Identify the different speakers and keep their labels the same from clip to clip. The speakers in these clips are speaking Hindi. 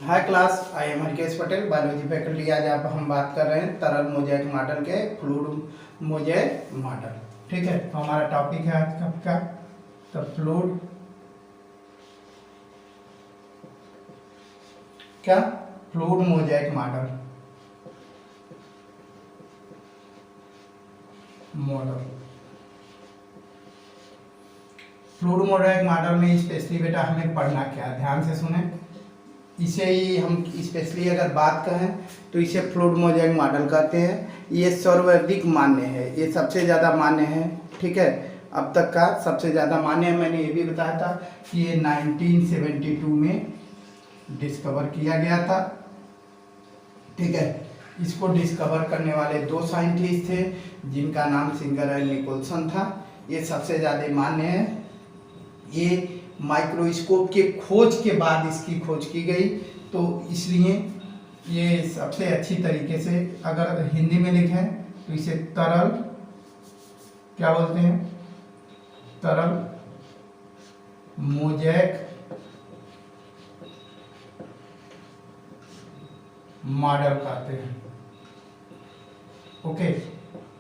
Speaker 1: Hi class, I am Harkesh Patel, biology faculty. आज आप हम बात कर रहे हैं तरल मोज़ेक मॉडल के फ्लूइड मोज़ेक मॉडल। ठीक है, तो हमारा टॉपिक है आज का तो फ्लूइड क्या fluid mosaic model fluid mosaic model में स्पेशली बेटा हमें पढ़ना क्या है, ध्यान से सुने। इसे ही हम स्पेशली अगर बात करें तो इसे फ्लूइड मोज़ेक मॉडल कहते हैं। ये सर्वाधिक मान्य है, ये सबसे ज़्यादा मान्य है। ठीक है, अब तक का सबसे ज़्यादा मान्य है। मैंने ये भी बताया था कि ये 1972 में डिस्कवर किया गया था। ठीक है, इसको डिस्कवर करने वाले दो साइंटिस्ट थे जिनका नाम सिंगर एंड निकोलसन था। ये सबसे ज़्यादा मान्य है। ये माइक्रोस्कोप के खोज के बाद इसकी खोज की गई, तो इसलिए ये सबसे अच्छी तरीके से, अगर हिंदी में लिखें तो इसे तरल क्या बोलते हैं, तरल मोज़ेक मॉडल कहते हैं। ओके,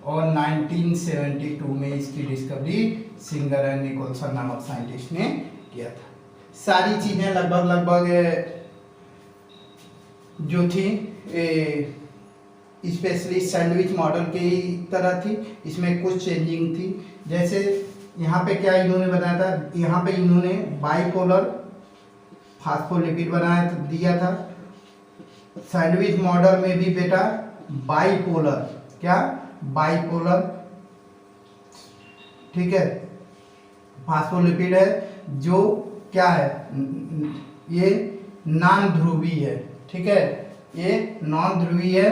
Speaker 1: और 1972 में इसकी डिस्कवरी सिंगर एंड निकोलसन नामक साइंटिस्ट ने किया था। सारी चीजें लगभग जो थी स्पेशली सैंडविच मॉडल की तरह थी। इसमें कुछ चेंजिंग थी। जैसे यहाँ पे क्या इन्होंने बताया था, यहाँ पे इन्होंने बाइपोलर फास्फोलिपिड बनाया था, दिया था। सैंडविच मॉडल में भी बेटा बाइपोलर, क्या बाइपोलर, ठीक है, फास्फोलिपिड है जो क्या है, ये नॉन ध्रुवीय है। ठीक है, ये नॉन ध्रुवीय है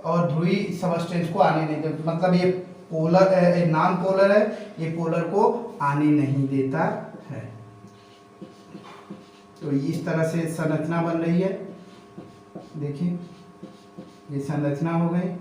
Speaker 1: और ध्रुवीय सबस्टेंस को आने नहीं देता, मतलब ये पोलर है, नॉन पोलर है, ये पोलर को आने नहीं देता है। तो इस तरह से संरचना बन रही है। देखिए, ये संरचना हो गई।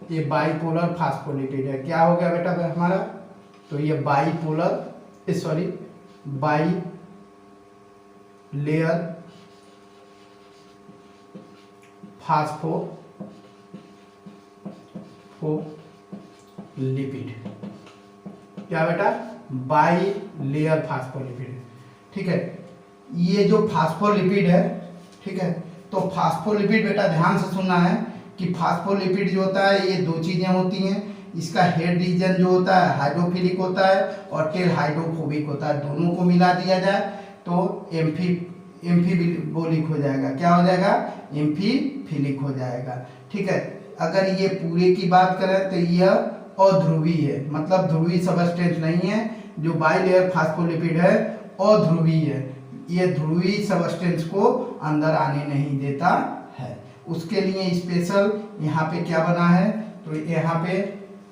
Speaker 1: ये बाइपोलर फास्फोलिपिड है। क्या हो गया बेटा हमारा, तो ये bipolar sorry by layer phospholipid, क्या बेटा, बाई लेयर फास्फोलिपिड। ठीक है, ये जो फास्फोलिपिड है, ठीक है, तो फास्फोलिपिड बेटा ध्यान से सुनना है कि फास्फोलिपिड जो होता है ये दो चीजें होती हैं। इसका हेड रीजन जो होता है हाइड्रोफिलिक होता है और टेल हाइड्रोफोबिक होता है। दोनों को मिला दिया जाए तो एम्फीबोलिक हो जाएगा। क्या हो जाएगा, एम्फीफिलिक हो जाएगा। ठीक है, अगर ये पूरे की बात करें तो यह अध्रुवीय है, मतलब ध्रुवीय सबस्टेंस नहीं है। जो बाइलेयर फास्फोलिपिड है अध्रुवीय है, ये ध्रुवीय सबस्टेंस को अंदर आने नहीं देता है। उसके लिए स्पेशल यहाँ पे क्या बना है, तो यहाँ पे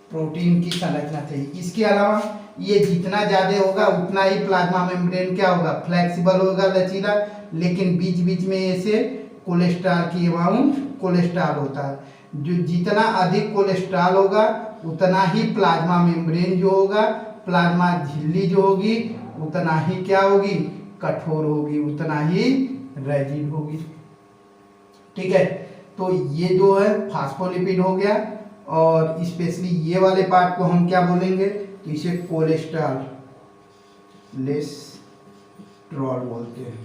Speaker 1: प्रोटीन की संरचना चाहिए। इसके अलावा ये जितना ज्यादा होगा उतना ही प्लाज्मा मेम्ब्रेन क्या होगा, फ्लेक्सिबल होगा, लचीला, लेकिन बीच बीच में ऐसे कोलेस्ट्रॉल की अमाउंट कोलेस्ट्रॉल होता है। जो जितना अधिक कोलेस्ट्रॉल होगा उतना ही प्लाज्मा मेम्ब्रेन जो होगा, प्लाज्मा झिल्ली जो होगी उतना ही क्या होगी, कठोर होगी, उतना ही रैजिड होगी। ठीक है, तो ये जो है फास्फोलिपिड हो गया। और स्पेशली ये वाले पार्ट को हम क्या बोलेंगे, तो इसे कोलेस्ट्रॉल बोलते हैं।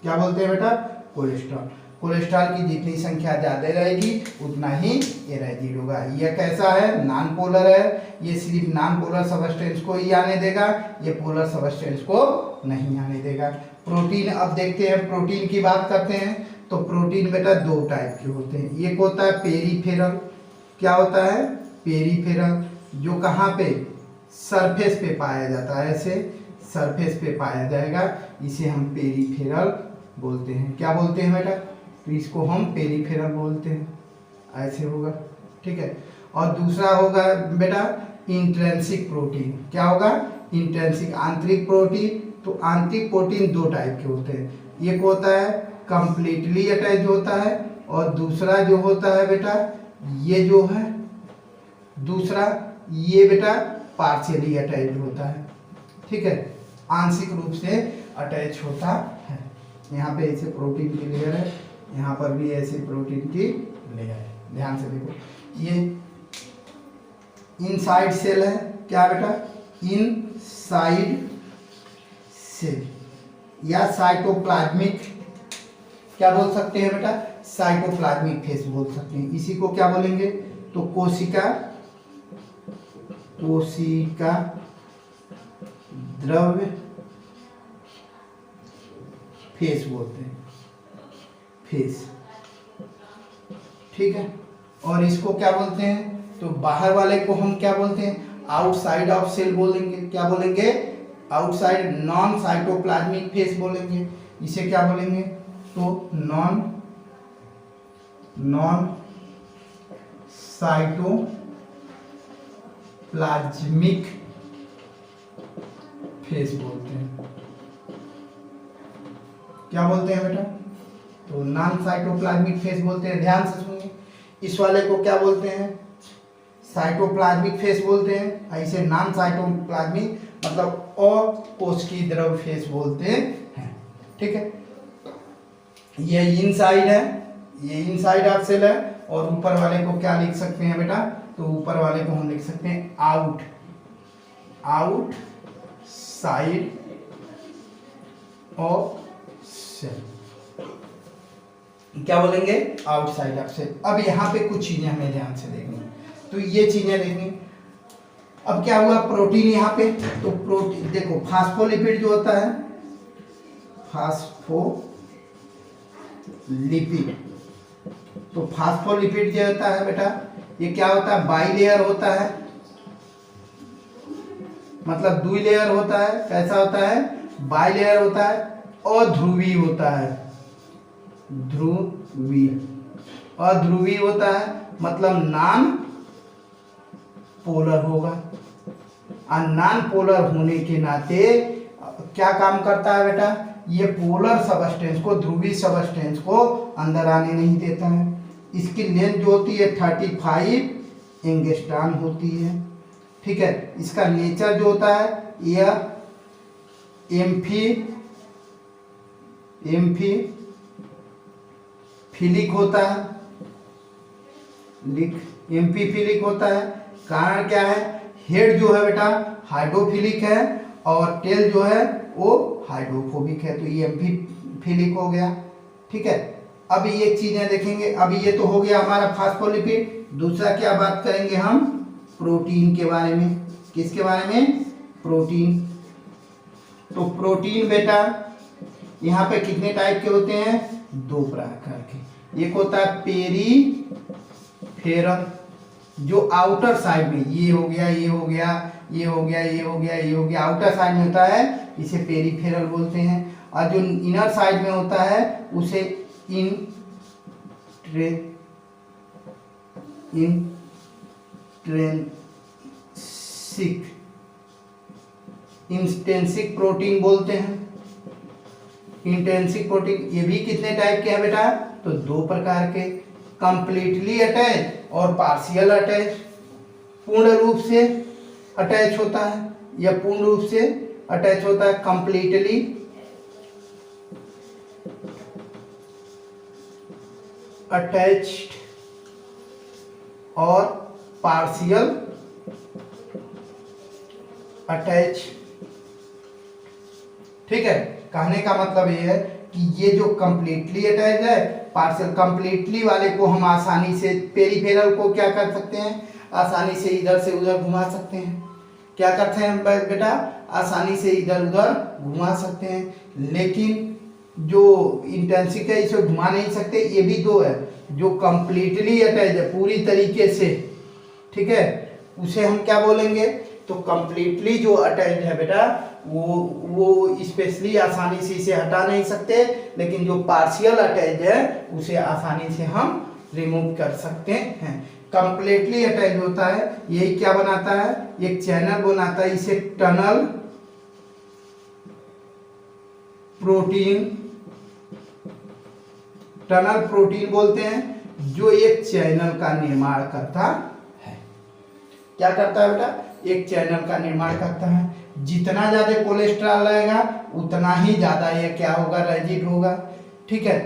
Speaker 1: क्या बोलते हैं बेटा, कोलेस्ट्रॉल। कोलेस्ट्रॉल की जितनी संख्या ज्यादा रहेगी उतना ही ये रैजिड होगा। ये कैसा है, नॉन पोलर है, ये सिर्फ नॉन पोलर सबस्टेंस को ही आने देगा, ये पोलर सबस्टेंस को नहीं आने देगा। प्रोटीन, अब देखते हैं, प्रोटीन की बात करते हैं तो प्रोटीन बेटा दो टाइप के होते हैं। एक होता है पेरीफेरल, क्या होता है, पेरीफेरल, जो कहाँ पे, सरफेस पे पाया जाता है, ऐसे सरफेस पे पाया जाएगा, इसे हम पेरीफेरल बोलते हैं। क्या बोलते हैं बेटा, तो इसको हम पेरीफेरल बोलते हैं, ऐसे होगा। ठीक है, और दूसरा होगा बेटा इंट्रिंसिक प्रोटीन। क्या होगा, इंट्रिंसिक, आंतरिक प्रोटीन, तो आंतरिक प्रोटीन दो टाइप के होते हैं। एक होता है कंप्लीटली अटैच होता है, और दूसरा जो होता है बेटा ये जो है दूसरा ये बेटा पार्शियली अटैच होता है। ठीक है, आंशिक रूप से अटैच होता है। यहाँ पे ऐसे प्रोटीन की लेयर है, यहाँ पर भी ऐसे प्रोटीन की लेयर है। ध्यान से देखो, ये इनसाइड सेल है। क्या बेटा? इनसाइड सेल या साइटोप्लाज्मिक, क्या बोल सकते हैं बेटा? साइटोप्लाज्मिक फेस बोल सकते हैं। इसी को क्या बोलेंगे? तो कोशिका द्रव्य फेस बोलते हैं, फेस। ठीक है, और इसको क्या बोलते हैं? तो बाहर वाले को हम क्या बोलते हैं? आउटसाइड ऑफ सेल बोलेंगे। क्या बोलेंगे? आउटसाइड, नॉन साइटोप्लाज्मिक फेस बोलेंगे। इसे क्या बोलेंगे? तो नॉन साइटोप्लाज्मिक फेस बोलते हैं। क्या बोलते हैं बेटा? तो नॉन साइटोप्लाज्मिक फेस बोलते हैं। ध्यान से सुनिए, इस वाले को क्या बोलते हैं? साइटोप्लाज्मिक फेस बोलते हैं। ऐसे नॉन साइटोप्लाज्मिक मतलब अकोशिकीय द्रव्य फेस बोलते हैं। ठीक है, ये इनसाइड है, ये इनसाइड ऑफ सेल है, और ऊपर वाले को क्या लिख सकते हैं बेटा? तो ऊपर वाले को हम लिख सकते हैं आउटसाइड ऑफ सेल। क्या बोलेंगे? Outside of cell. अब यहाँ पे कुछ चीजें हमें ध्यान से देखनी, तो ये चीजें देखनी। अब क्या हुआ? प्रोटीन यहाँ पे, तो प्रोटीन देखो, फास्फोलिपिड जो होता है, फास्फोलिपिड, तो फास्फोलिपिड जो होता है बेटा, ये क्या होता है? बाइलेयर होता है, मतलब दुई लेयर होता है। कैसा होता है? बाइलेयर होता है, अध्रुवी होता है, अध्रुवी होता है, मतलब नॉन पोलर होगा। और नॉन पोलर होने के नाते क्या काम करता है बेटा? ये पोलर सबस्टेंस को, ध्रुवीय सबस्टेंस को अंदर आने नहीं देता है। इसकी लेंथ जो होती है 35 एंगस्ट्रॉम होती है। ठीक है, इसका नेचर जो होता है यह एम्फीफिलिक होता है, एम्फीफिलिक होता है। कारण क्या है? हेड जो है बेटा हाइड्रोफिलिक है, और टेल जो है वो हाइड्रोफोबिक है, तो ये एम्फीफिलिक हो गया। ठीक है, अब ये चीजें देखेंगे। अब ये तो हो गया हमारा फास्फोलिपिड। दूसरा क्या बात करेंगे हम? प्रोटीन के बारे में। किसके बारे में? प्रोटीन। तो प्रोटीन बेटा यहाँ पे कितने टाइप के होते हैं? दो प्रकार के। एक होता है पेरीफेरल, जो आउटर साइड में, ये हो गया, ये हो गया, ये हो गया, ये हो गया, ये हो गया, आउटर साइड में होता है, इसे पेरीफेरल बोलते हैं। और जो इनर साइड में होता है उसे इंट्रिंसिक प्रोटीन बोलते हैं। इंट्रिंसिक प्रोटीन ये भी कितने टाइप के हैं बेटा? तो दो प्रकार के, कंप्लीटली अटैच और पार्शियल अटैच। पूर्ण रूप से अटैच होता है या पूर्ण रूप से अटैच होता है। कंप्लीटली अटैच्ड और पार्शियल अटैच। ठीक है, कहने का मतलब ये है कि ये जो कंप्लीटली अटैच है, पार्शियल, कंप्लीटली वाले को हम आसानी से, पेरीफेरल को क्या कर सकते हैं? आसानी से इधर से उधर घुमा सकते हैं। क्या करते हैं बेटा? आसानी से इधर उधर घुमा सकते हैं। लेकिन जो इंटेंसिक है इसे घुमा नहीं सकते। ये भी दो है, जो कंप्लीटली अटैच है पूरी तरीके से, ठीक है, उसे हम क्या बोलेंगे? तो कंप्लीटली जो अटैच है बेटा वो स्पेशली आसानी से इसे हटा नहीं सकते, लेकिन जो पार्शियल अटैच है उसे आसानी से हम रिमूव कर सकते हैं। कंप्लीटली अटैच होता है, यही क्या बनाता है? एक चैनल बनाता है, इसे टनल प्रोटीन, टनल प्रोटीन बोलते हैं, जो एक चैनल का निर्माण करता है। क्या करता है बेटा? एक चैनल का निर्माण करता है। जितना ज्यादा कोलेस्ट्रॉल रहेगा उतना ही ज्यादा ये क्या होगा? रेजिड होगा। ठीक है,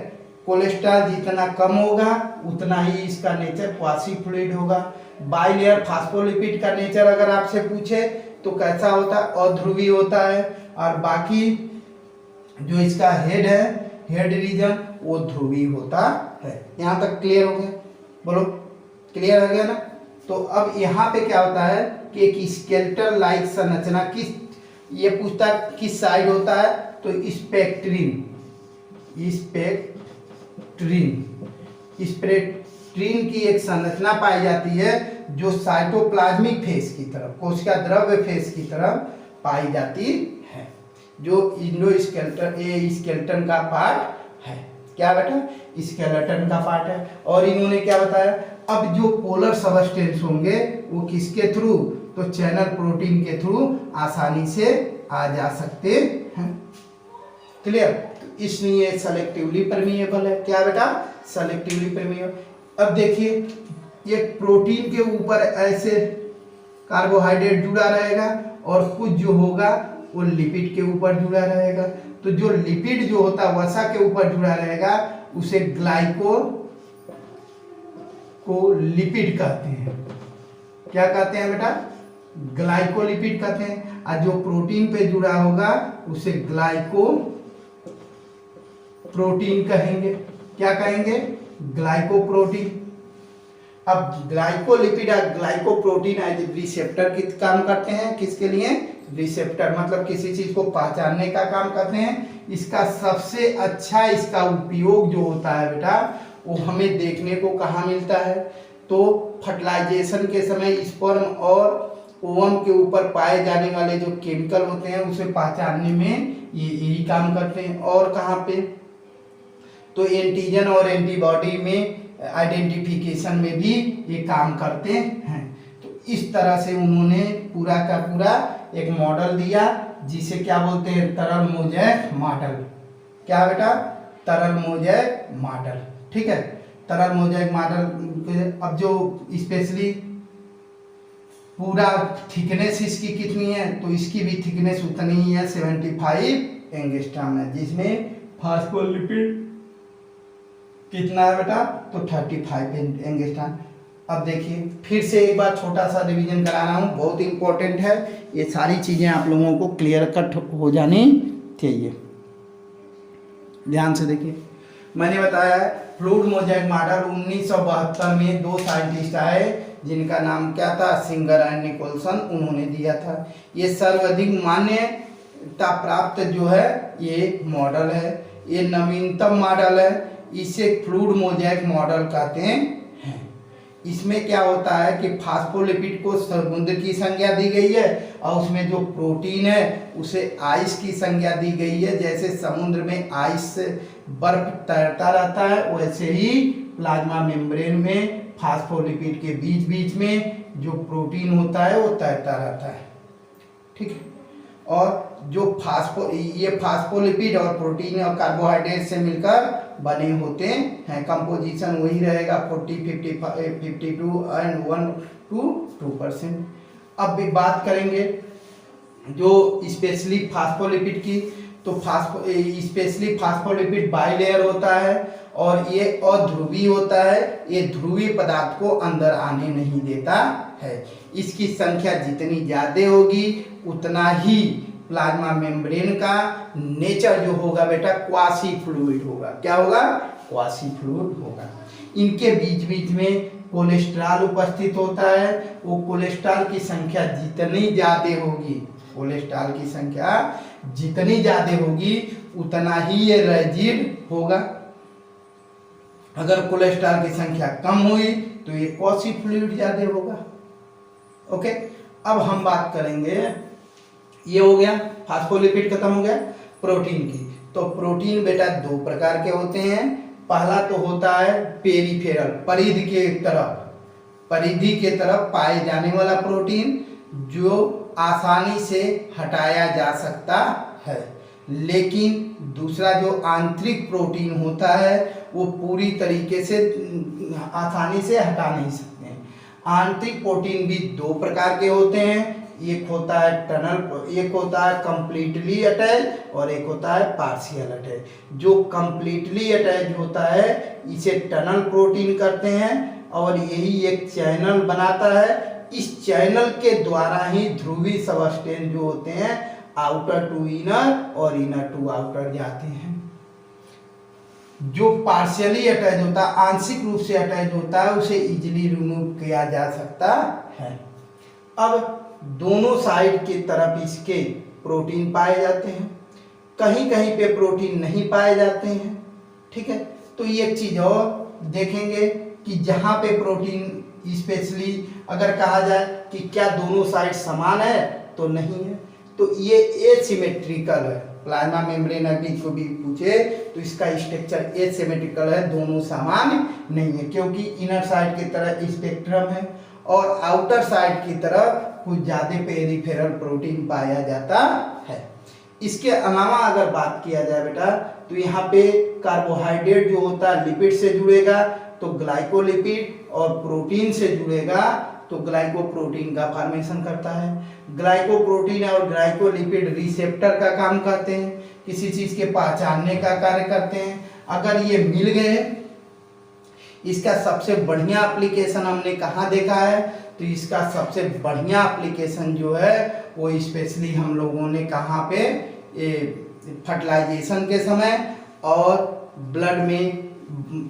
Speaker 1: कोलेस्ट्रॉल जितना कम होगा उतना ही इसका नेचर क्वासी फ्लूइड होगा। बाइलेयर फास्फोलिपिड का नेचर अगर आपसे पूछे तो कैसा होता है? अध्रुवीय होता है। और बाकी जो इसका हेड है, हेड रीजन, वो ध्रुवीय होता है। यहाँ तक क्लियर हो गया? बोलो, क्लियर हो गया ना? तो अब यहाँ पे क्या होता है कि एक स्केलेटल लाइक संरचना किस, ये पूछता है किस साइड होता है? तो स्पेक्ट्रीन, स्पेक्ट्रीन की एक संरचना पाई जाती है जो साइटोप्लाज्मिक फेस की तरफ, कोशिका द्रव्य फेस की तरफ पाई जाती है, जो इंडोस्केलेटन, ये स्केलेटन का पार्ट है। क्या बेटा? स्केलेटन का पार्ट है। और इन्होंने क्या बताया? अब जो पोलर सबस्टेंस होंगे वो किसके थ्रू? तो चैनल प्रोटीन के थ्रू आसानी से आ जा सकते हैं। क्लियर? तो इसलिए सेलेक्टिवली परमिएबल है। क्या बेटा? Selectively permeable. अब देखिए, ये प्रोटीन के ऊपर ऐसे कार्बोहाइड्रेट जुड़ा रहेगा और कुछ जो होगा वो लिपिड के ऊपर जुड़ा रहेगा। तो जो लिपिड जो होता है वसा के ऊपर जुड़ा रहेगा उसे ग्लाइकोलिपिड कहते हैं। क्या कहते हैं बेटा? ग्लाइकोलिपिड कहते हैं। और जो प्रोटीन पे जुड़ा होगा उसे ग्लाइकोप्रोटीन कहेंगे। क्या कहेंगे? ग्लाइकोप्रोटीन। अब ग्लाइकोलिपिड और ग्लाइकोप्रोटीन एज रिसेप्टर की काम करते हैं। किसके लिए? रिसेप्टर, मतलब किसी चीज को पहचानने का काम करते हैं। इसका सबसे अच्छा इसका उपयोग जो होता है बेटा, वो हमें देखने को कहाँ मिलता है? तो फर्टिलाइजेशन के समय स्पर्म और ओवम के ऊपर पाए जाने वाले जो केमिकल होते हैं उसे पहचानने में ये यही काम करते हैं। और कहाँ पे? तो एंटीजन और एंटीबॉडी में आइडेंटिफिकेशन में भी ये काम करते हैं। तो इस तरह से उन्होंने पूरा का पूरा एक मॉडल दिया जिसे क्या बोलते हैं? तरल मोज़ेक मॉडल। क्या बेटा? तरल मोज़ेक मॉडल। ठीक है, तरल मोज़ेक मॉडल। अब जो स्पेशली पूरा थिकनेस इसकी कितनी है? तो इसकी भी थिकनेस उतनी ही है, 75 एंगस्ट्रॉम है, जिसमें फास्फोलिपिड कितना है बेटा? तो 35 एंगस्ट्रॉम। अब देखिए, फिर से एक बार छोटा सा रिवीजन करा रहा हूँ, बहुत इंपॉर्टेंट है। ये सारी चीजें आप लोगों को क्लियर कट हो जानी चाहिए। ध्यान से देखिए, मैंने बताया है फ्लूइड मोज़ेक मॉडल 1972 में दो साइंटिस्ट आए जिनका नाम क्या था? Singer and Nicolson. उन्होंने दिया था। ये सर्वाधिक मान्यता प्राप्त जो है ये मॉडल है। ये नवीनतम मॉडल है। इसे फ्लूइड मोज़ेक मॉडल कहते हैं। इसमें क्या होता है कि फास्फोलिपिड को समुद्र की संज्ञा दी गई है और उसमें जो प्रोटीन है उसे आइस की संज्ञा दी गई है। जैसे समुद्र में आइस से बर्फ तैरता रहता है, वैसे ही प्लाज्मा मेम्ब्रेन में फास्फोलिपिड के बीच बीच में जो प्रोटीन होता है वो तैरता रहता है। ठीक है, और जो ये फास्फोलिपिड और प्रोटीन और कार्बोहाइड्रेट से मिलकर बने होते हैं। कंपोजिशन वही रहेगा 40, 52 एंड 1 to 2%। अब भी बात करेंगे जो स्पेशली फास्फोलिपिड की। तो स्पेशली फास्फोलिपिड बाइलेयर होता है और ये अध्रुवीय होता है। ये ध्रुवीय पदार्थ को अंदर आने नहीं देता है। इसकी संख्या जितनी ज्यादा होगी उतना ही प्लाज्मा मेम्ब्रेन का नेचर जो होगा बेटा क्वासी फ्लूइड होगा। क्या होगा? क्वासी फ्लूइड होगा। इनके बीच बीच में कोलेस्ट्रॉल उपस्थित होता है। वो कोलेस्ट्रॉल की संख्या जितनी ज्यादा होगी, कोलेस्ट्रॉल की संख्या जितनी ज्यादा होगी उतना ही ये रेजिड होगा। अगर कोलेस्ट्रॉल की संख्या कम हुई तो ये क्वासी फ्लूइड ज्यादा होगा। ओके, अब हम बात करेंगे, ये हो गया फास्फोलिपिड, खत्म हो गया। प्रोटीन की, तो प्रोटीन बेटा दो प्रकार के होते हैं। पहला तो होता है पेरिफेरल, परिधि के तरफ पाए जाने वाला प्रोटीन जो आसानी से हटाया जा सकता है। लेकिन दूसरा जो आंतरिक प्रोटीन होता है वो पूरी तरीके से आसानी से हटा नहीं सकते हैं। आंतरिक प्रोटीन भी दो प्रकार के होते हैं, एक होता है टनल, एक होता है कंप्लीटली अटैच और एक होता है पार्शियल अटैच। जो कंप्लीटली अटैच होता है इसे टनल प्रोटीन करते हैं और यही एक चैनल बनाता है। इस चैनल के द्वारा ही ध्रुवीय सबस्टेंस जो होते हैं आउटर टू इनर और इनर टू आउटर जाते हैं। जो पार्शियली अटैच होता है, आंशिक रूप से अटैच होता है, उसे इजीली रिमूव किया जा सकता है। अब दोनों साइड की तरफ इसके प्रोटीन पाए जाते हैं, कहीं कहीं पे प्रोटीन नहीं पाए जाते हैं। ठीक है, तो ये एक चीज और देखेंगे कि जहां पे प्रोटीन स्पेशली अगर कहा जाए कि क्या दोनों साइड समान है तो नहीं है, तो ये एसिमेट्रिकल है। प्लाज्मा मेम्ब्रेन अभी को भी पूछे तो इसका स्ट्रक्चर एसिमेट्रिकल है, दोनों समान नहीं है, क्योंकि इनर साइड की तरह स्पेक्ट्रम है और आउटर साइड की तरफ कुछ ज्यादा पेरिफेरल प्रोटीन पाया जाता है। इसके अलावा अगर बात किया जाए बेटा तो यहाँ पे कार्बोहाइड्रेट जो होता है लिपिड से जुड़ेगा तो ग्लाइकोलिपिड, और प्रोटीन से जुड़ेगा तो ग्लाइकोप्रोटीन का फॉर्मेशन करता है। ग्लाइकोप्रोटीन और ग्लाइकोलिपिड रिसेप्टर का काम करते हैं, किसी चीज के पहचानने का कार्य करते हैं। अगर ये मिल गए, इसका सबसे बढ़िया एप्लीकेशन हमने कहाँ देखा है, तो इसका सबसे बढ़िया एप्लीकेशन जो है वो स्पेशली हम लोगों ने कहाँ पे फर्टिलाइजेशन के समय और ब्लड में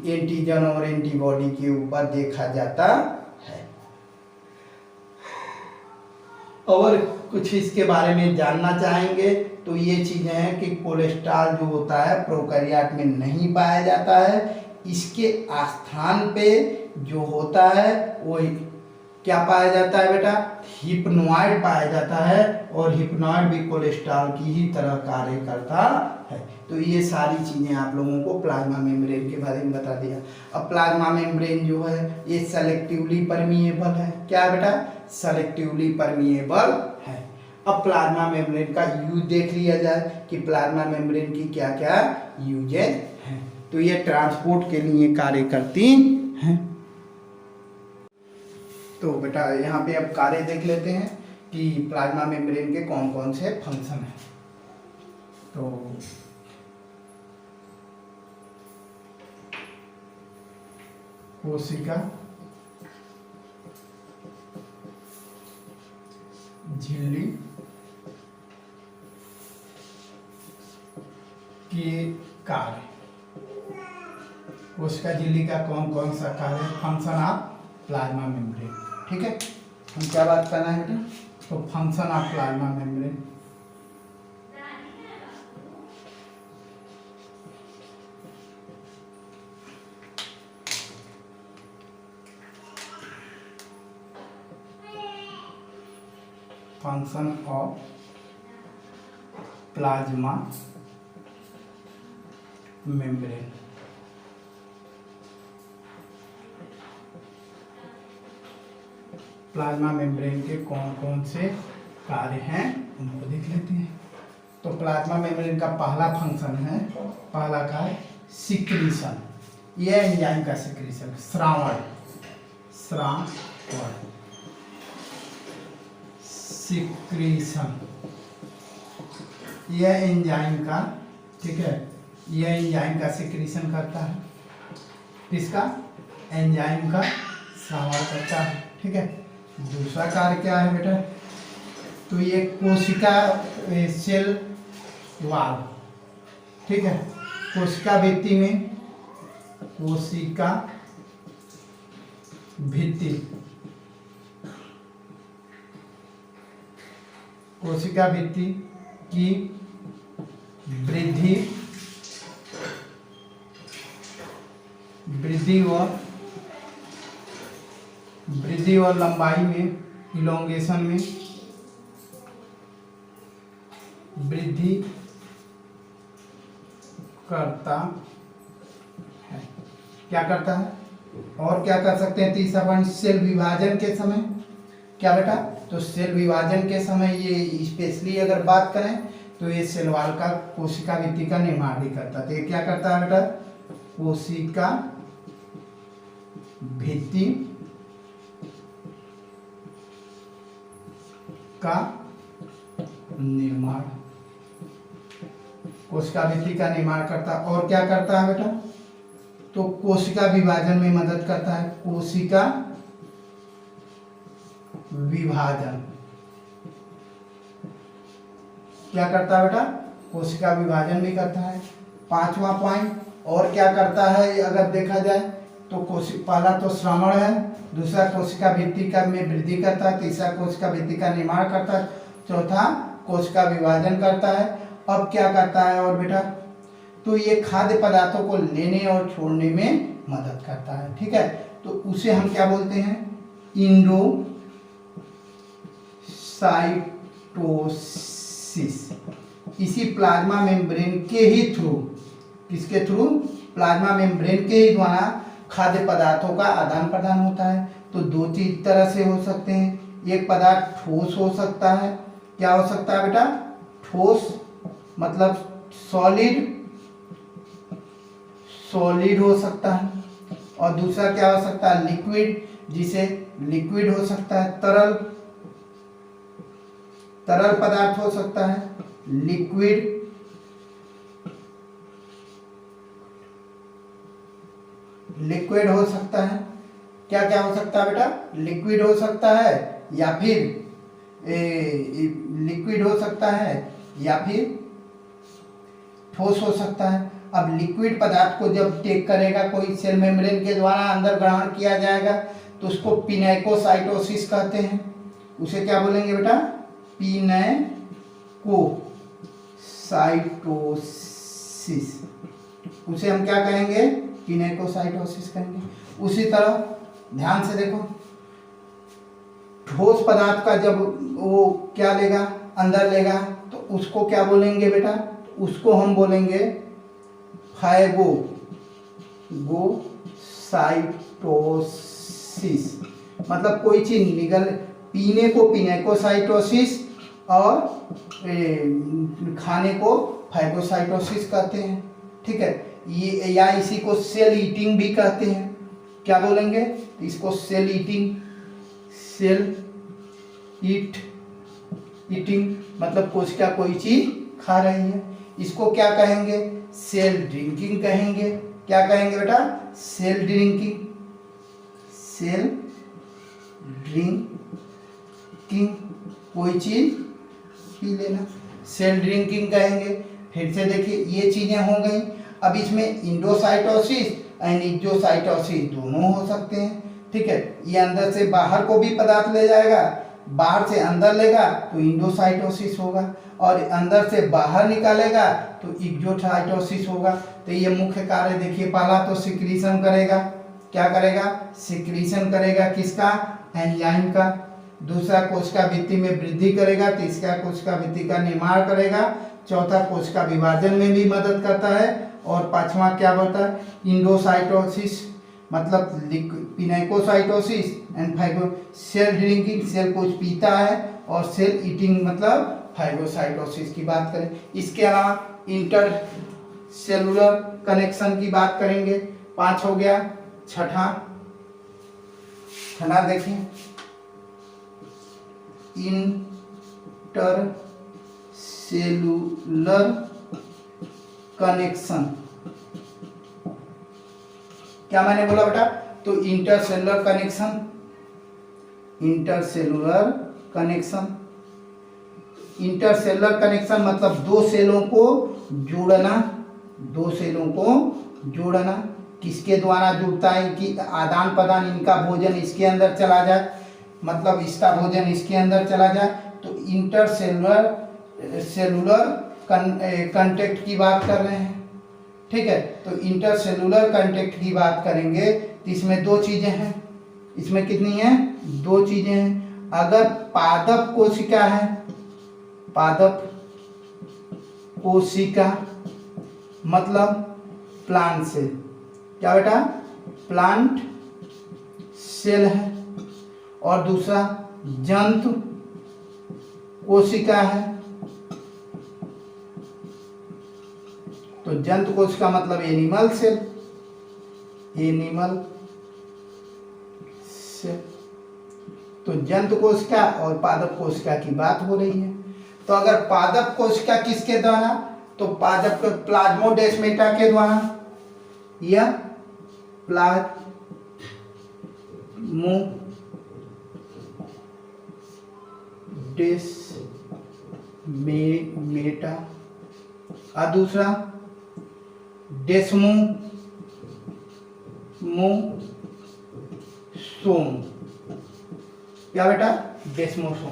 Speaker 1: एंटीजन और एंटीबॉडी के ऊपर देखा जाता है। और कुछ इसके बारे में जानना चाहेंगे तो ये चीजें हैं कि कोलेस्ट्रॉल जो होता है प्रोकैरियोट में नहीं पाया जाता है, इसके स्थान पे जो होता है वो क्या पाया जाता है बेटा, हिप्नोइड पाया जाता है, और हिप्नोइड भी कोलेस्ट्रॉल की ही तरह कार्य करता है। तो ये सारी चीजें आप लोगों को प्लाज्मा मेम्ब्रेन के बारे में बता दिया। अब प्लाज्मा मेम्ब्रेन जो है ये सेलेक्टिवली परमिएबल है। क्या बेटा, सेलेक्टिवली परमिएबल है। अब प्लाज्मा मेम्ब्रेन का यूज देख लिया जाए कि प्लाज्मा मेम्ब्रेन की क्या क्या यूजेज हैं। तो ये ट्रांसपोर्ट के लिए कार्य करती हैं। तो बेटा यहाँ पे अब कार्य देख लेते हैं कि प्लाज्मा मेम्ब्रेन के कौन कौन से फंक्शन हैं। तो कोशिका झिल्ली के कार्य, कोशिका झिल्ली का कौन कौन सा कार्य, फंक्शन ऑफ प्लाज्मा मेम्ब्रेन। ठीक है, हम क्या बात करना है बेटा, तो function of plasma membrane. Function of plasma membrane. Plasma membrane के कौन कौन से कार्य हैं उनको देख लेते हैं। तो प्लाज्मा मेम्ब्रेन का पहला फंक्शन है, पहला कार्य सिक्रीशन, यह एंजाइम का सिक्रीशन, श्रावण सिक्रीशन, यह एंजाइम का, ठीक है, यह एंजाइम का सिक्रीशन करता है। किसका, एंजाइम का श्रावण करता है। ठीक है, दूसरा कार्य क्या है बेटा, तो ये कोशिका सेल वाल, ठीक है, कोशिका भित्ति में, कोशिका भित्ति, कोशिका भित्ति की वृद्धि और लंबाई में, इलोंगेशन में वृद्धि करता है। क्या करता है, और क्या कर सकते हैं, तीसरा पॉइंट, सेल विभाजन के समय। क्या बेटा, तो सेल विभाजन के समय ये स्पेशली अगर बात करें तो तो ये सेल वॉल का कोशिका भित्ति का निर्माण भी करता है। तो ये क्या करता है बेटा, कोशिका भित्ति का निर्माण, कोशिका भित्ति का निर्माण करता है। और क्या करता है बेटा, तो कोशिका विभाजन में मदद करता है, कोशिका विभाजन क्या करता है बेटा, कोशिका विभाजन भी करता है। पांचवा पॉइंट और क्या करता है अगर देखा जाए तो पहला तो श्रवण है, दूसरा कोशिका भित्ति का में वृद्धि करता है, तीसरा कोशिका भित्ति का निर्माण करता है, चौथा कोशिका विभाजन करता है। अब क्या करता है और बेटा, तो ये खाद्य पदार्थों को लेने और छोड़ने में मदद करता है। ठीक है, तो उसे हम क्या बोलते हैं, इंडोसाइटोसिस। इसी प्लाज्मा मेम्ब्रेन के ही थ्रू, किसके थ्रू, प्लाज्मा मेम्ब्रेन के ही द्वारा खाद्य पदार्थों का आदान प्रदान होता है। तो दो चीज तरह से हो सकते हैं, एक पदार्थ ठोस हो सकता है, क्या हो सकता है बेटा, ठोस मतलब सॉलिड हो सकता है, और दूसरा क्या हो सकता है, लिक्विड, जिसे लिक्विड हो सकता है, तरल पदार्थ हो सकता है, लिक्विड हो सकता है। क्या क्या हो सकता है बेटा, लिक्विड हो सकता है या फिर लिक्विड हो सकता है या फिर ठोस हो सकता है। अब लिक्विड पदार्थ को जब टेक करेगा कोई सेल मेम्ब्रेन के द्वारा अंदर ग्रहण किया जाएगा तो उसको पिनेकोसाइटोसिस कहते हैं। उसे क्या बोलेंगे बेटा, पिनेकोसाइटोसिस, उसे हम क्या कहेंगे, पिनेकोसाइटोसिस कहेंगे। उसी तरह ध्यान से देखो, ठोस पदार्थ का जब वो क्या लेगा, अंदर लेगा, तो उसको क्या बोलेंगे बेटा, उसको हम बोलेंगे फाइगोसाइटोसिस। मतलब कोई चीज निगल, पीने को पिनेकोसाइटोसिस और खाने को फाइगोसाइटोसिस कहते हैं। ठीक है, ये या इसी को सेल ईटिंग भी कहते हैं। क्या बोलेंगे, इसको सेल ईटिंग मतलब कोशिका कोई चीज खा रही है। इसको क्या कहेंगे, सेल ड्रिंकिंग कहेंगे। क्या कहेंगे बेटा, सेल ड्रिंकिंग कोई चीज पी लेना, सेल ड्रिंकिंग कहेंगे। फिर से देखिए ये चीजें हो गई। अब इसमें इंडोसाइटोसिस एंड एक्सोसाइटोसिस दोनों हो सकते हैं। ठीक है, ये अंदर से बाहर को भी पदार्थ ले जाएगा, बाहर से अंदर लेगा तो इंडोसाइटोसिस होगा, और अंदर से बाहर निकालेगा तो एक्सोसाइटोसिस होगा। तो ये मुख्य कार्य देखिए, पहला तो सिक्रीशन करेगा, क्या करेगा, सिक्रीशन करेगा किसका, एंजाइम का। दूसरा कोशिका भित्ति में वृद्धि करेगा, तीसरा कोशिका भित्ति का निर्माण करेगा, चौथा कोशिका विभाजन में भी मदद करता है, और पांचवा क्या बोलता है, इंडोसाइटोसिस मतलब पिनेकोसाइटोसिस एंड फाइगो, सेल ड्रिंकिंग सेल कुछ पीता है, और सेल ईटिंग मतलब फाइगोसाइटोसिस की बात करें। इसके अलावा इंटर सेलुलर कनेक्शन की बात करेंगे। 5 हो गया। छठा देखिए, इंटर सेलुलर कनेक्शन। क्या मैंने बोला बेटा, तो इंटरसेलुलर कनेक्शन मतलब दो सेलों को जोड़ना। किसके द्वारा जुड़ता है कि आदान प्रदान, इनका भोजन इसके अंदर चला जाए, मतलब इसका भोजन इसके अंदर चला जाए, तो सेलुलर कंटेक्ट की बात कर रहे हैं। ठीक है, तो इंटरसेलुलर कंटेक्ट की बात करेंगे तो इसमें दो चीजें हैं। इसमें कितनी हैं, 2 चीजें हैं। अगर पादप कोशिका है, पादप कोशिका मतलब प्लांट सेल, क्या बेटा, प्लांट सेल है, और दूसरा जंतु कोशिका है, तो जंतु कोशिका मतलब एनिमल सेल, एनिमल सेल। तो जंतु कोशिका और पादप कोशिका की बात हो रही है। तो अगर पादप कोशिका किसके द्वारा, तो पादप प्लाज्मोडेस्माटा के द्वारा या प्लाज्मोडेस्माटा, और दूसरा डेस्मोसोम। क्या बेटा, डेस्मोसोम।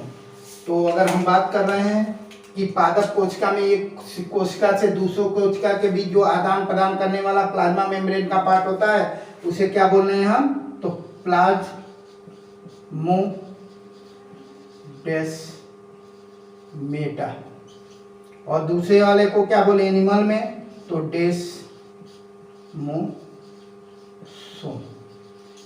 Speaker 1: तो अगर हम बात कर रहे हैं कि पादप कोशिका में एक कोशिका से दूसरों कोशिका के बीच जो आदान प्रदान करने वाला प्लाज्मा मेम्ब्रेन का पार्ट होता है उसे क्या बोल रहे हैं हम, तो प्लाज्मोडेस्माटा। और दूसरे वाले को क्या बोले एनिमल में, तो डेस्मोसोम।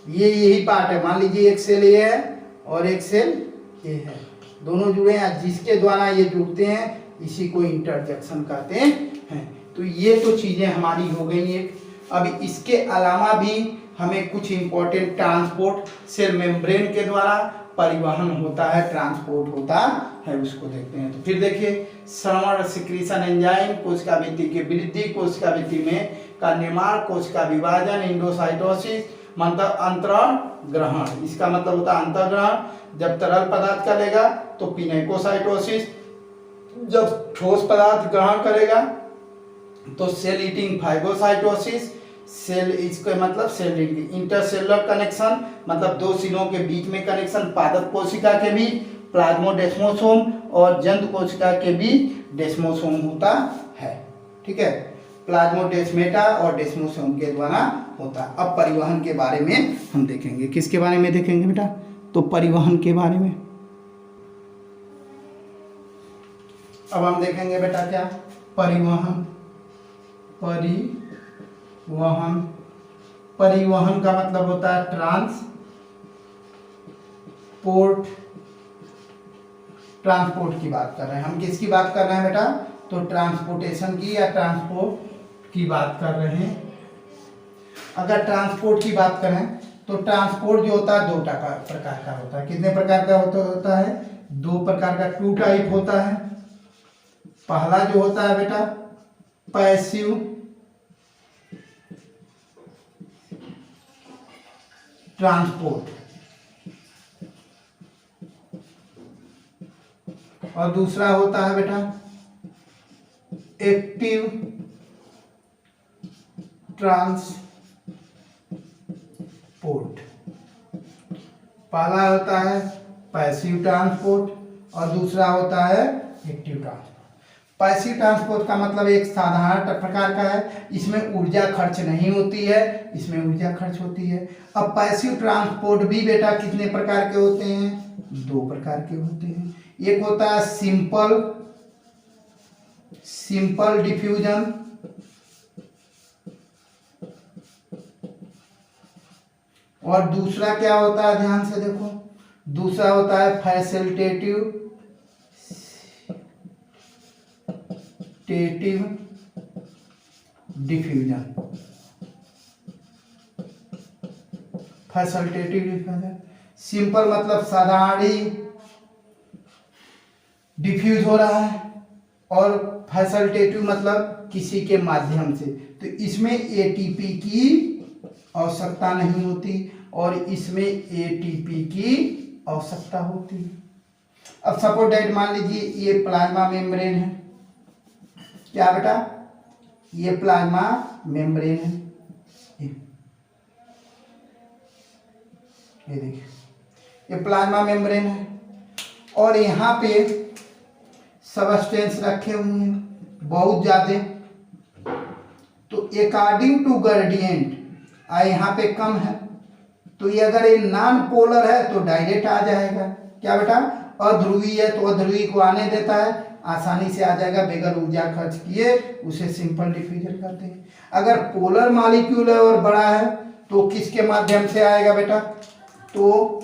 Speaker 1: ये यही पार्ट है। मान लीजिए एक सेल ये है और एक सेल ये है, दोनों जुड़े हैं, जिसके द्वारा ये जुड़ते हैं इसी को इंटरजेक्शन कहते हैं। तो ये तो चीजें हमारी हो गई एक। अब इसके अलावा भी हमें कुछ इंपॉर्टेंट ट्रांसपोर्ट सेल मेम्ब्रेन के द्वारा परिवहन होता है, ट्रांसपोर्ट होता है, उसको देखते हैं। तो फिर देखिए, श्रवण सिक्रीशन एंजाइम, कोशिका भित्ति की वृद्धि, कोशिका भित्ति में का निर्माण, कोशिका विभाजन, इंडोसाइटोसिस मतलब अंतरण ग्रहण। इसका मतलब होता है अंतर्ग्रहण। जब तरल पदार्थ का लेगा तो पिनेकोसाइटोसिस, जब ठोस पदार्थ ग्रहण करेगा तो सेल ईटिंग फाइगोसाइटोसिस। सेल इसके मतलब सेल ईटिंग। इंटरसेलुलर कनेक्शन मतलब दो सिरों के बीच में कनेक्शन, पादप कोशिका के बीच प्लाज्मोडेस्मोसोम और जंतु कोशिका के बीच डेस्मोसोम होता है। ठीक है, प्लाज्मोडेस्माटा और डेस्मोसोम के द्वारा होता है। अब परिवहन के बारे में हम देखेंगे। किसके बारे में देखेंगे बेटा, तो परिवहन के बारे में। अब हम देखेंगे बेटा क्या, परिवहन। परिवहन, परिवहन का मतलब होता है ट्रांसपोर्ट। ट्रांसपोर्ट की बात कर रहे हैं हम। किसकी बात कर रहे हैं बेटा, तो ट्रांसपोर्टेशन की या ट्रांसपोर्ट की बात कर रहे हैं। अगर ट्रांसपोर्ट की बात करें तो ट्रांसपोर्ट जो होता है दो प्रकार का होता है। कितने प्रकार का होता है, दो प्रकार का, 2 टाइप होता है। पहला जो होता है बेटा पैसिव ट्रांसपोर्ट, और दूसरा होता है बेटा एक्टिव ट्रांसपोर्ट। पहला होता है पैसिव ट्रांसपोर्ट और दूसरा होता है एक्टिव ट्रांसपोर्ट। पैसिव ट्रांसपोर्ट का मतलब एक साधारण प्रकार का है, इसमें ऊर्जा खर्च नहीं होती है, इसमें ऊर्जा खर्च होती है। अब पैसिव ट्रांसपोर्ट भी बेटा कितने प्रकार के होते हैं, 2 प्रकार के होते हैं। एक होता है सिंपल डिफ्यूजन और दूसरा क्या होता है, ध्यान से देखो, दूसरा होता है facilitative diffusion. Facilitative diffusion, simple मतलब साधारण ही डिफ्यूज हो रहा है, और फैसिलिटेटिव मतलब किसी के माध्यम से। तो इसमें एटीपी की आवश्यकता नहीं होती और इसमें एटीपी की आवश्यकता होती है। अब सपोज दैट मान लीजिए ये प्लाज्मा मेम्ब्रेन है। क्या बेटा, ये प्लाज्मा मेम्ब्रेन है, ये देखिए ये प्लाज्मा मेम्ब्रेन है, और यहाँ पे सबस्टेंस रखे हुए हैं बहुत ज्यादा। तो अकॉर्डिंग टू ग्रेडियंट यहाँ पे कम है, तो ये अगर ये नॉन पोलर है तो डायरेक्ट आ जाएगा। क्या बेटा, अध्रुवी है तो अध्रुवी को आने देता है, आसानी से आ जाएगा बगैर ऊर्जा खर्च किए, उसे सिंपल डिफ्यूजन कहते हैं। अगर पोलर मॉलिक्यूल है और बड़ा है तो किसके माध्यम से आएगा बेटा, तो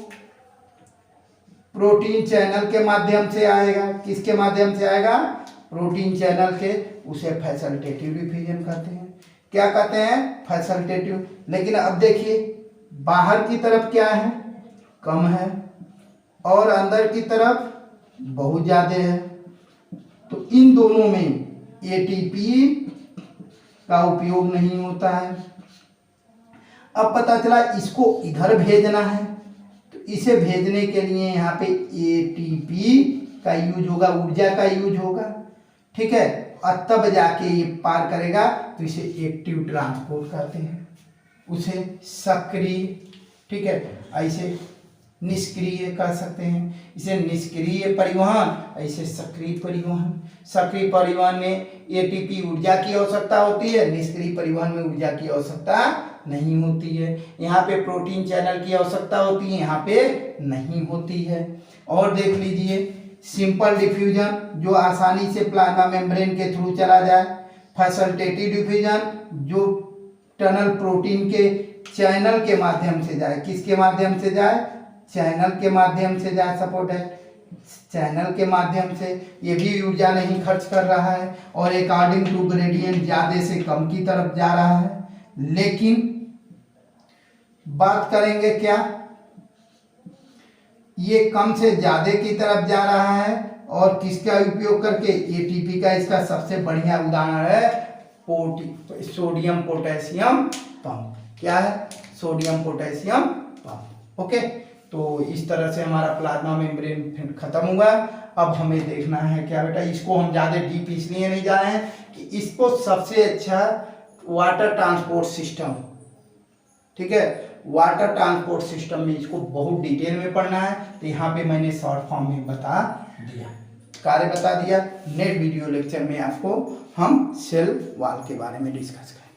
Speaker 1: प्रोटीन चैनल के माध्यम से आएगा। किसके माध्यम से आएगा, प्रोटीन चैनल के, उसे फैसिलिटेटिव डिफ्यूजन कहते हैं। क्या कहते हैं? फैसिलिटेटिव। लेकिन अब देखिए बाहर की तरफ क्या है? कम है, और अंदर की तरफ बहुत ज़्यादा है। तो इन दोनों में एटीपी का उपयोग नहीं होता है। अब पता चला इसको इधर भेजना है, तो इसे भेजने के लिए यहाँ पे एटीपी का यूज होगा, ऊर्जा का यूज होगा, ठीक है। और तब जाके ये पार करेगा, तो इसे एक्टिव ट्रांसपोर्ट कहते हैं, उसे सक्रिय, ठीक है। ऐसे निष्क्रिय कह सकते हैं, इसे निष्क्रिय परिवहन, ऐसे सक्रिय परिवहन। सक्रिय परिवहन में एटीपी ऊर्जा की आवश्यकता होती है, निष्क्रिय परिवहन में ऊर्जा की आवश्यकता नहीं होती है। यहाँ पे प्रोटीन चैनल की आवश्यकता होती है, यहाँ पे नहीं होती है। और देख लीजिए सिंपल डिफ्यूजन, जो आसानी से प्लाज्मा मेम्ब्रेन के थ्रू चला जाए। फैसिलिटेटिव डिफ्यूजन, जो टनल प्रोटीन के चैनल के माध्यम से जाए। किसके माध्यम से जाए? चैनल के माध्यम से जाए, सपोर्ट है चैनल के माध्यम से। ये भी ऊर्जा नहीं खर्च कर रहा है, और अकॉर्डिंग टू ग्रेडियंट ज्यादा से कम की तरफ जा रहा है। लेकिन बात करेंगे क्या, ये कम से ज्यादा की तरफ जा रहा है, और किसका उपयोग करके? एटीपी का। इसका सबसे बढ़िया उदाहरण है सोडियम पोटेशियम पंप। क्या है? Sodium potassium pump. ओके, तो इस तरह से हमारा प्लाज्मा मेम्ब्रेन खत्म हुआ। अब हमें देखना है क्या बेटा, इसको हम ज़्यादा डीप इसलिए नहीं जा रहे हैं कि इसको सबसे अच्छा वाटर ट्रांसपोर्ट सिस्टम, ठीक है, वाटर ट्रांसपोर्ट सिस्टम में इसको बहुत डिटेल में पढ़ना है। तो यहाँ पे मैंने शॉर्ट फॉर्म में बता दिया, कार्य बता दिया। नेक्स्ट वीडियो लेक्चर में आपको हम सेल वॉल के बारे में डिस्कस करेंगे।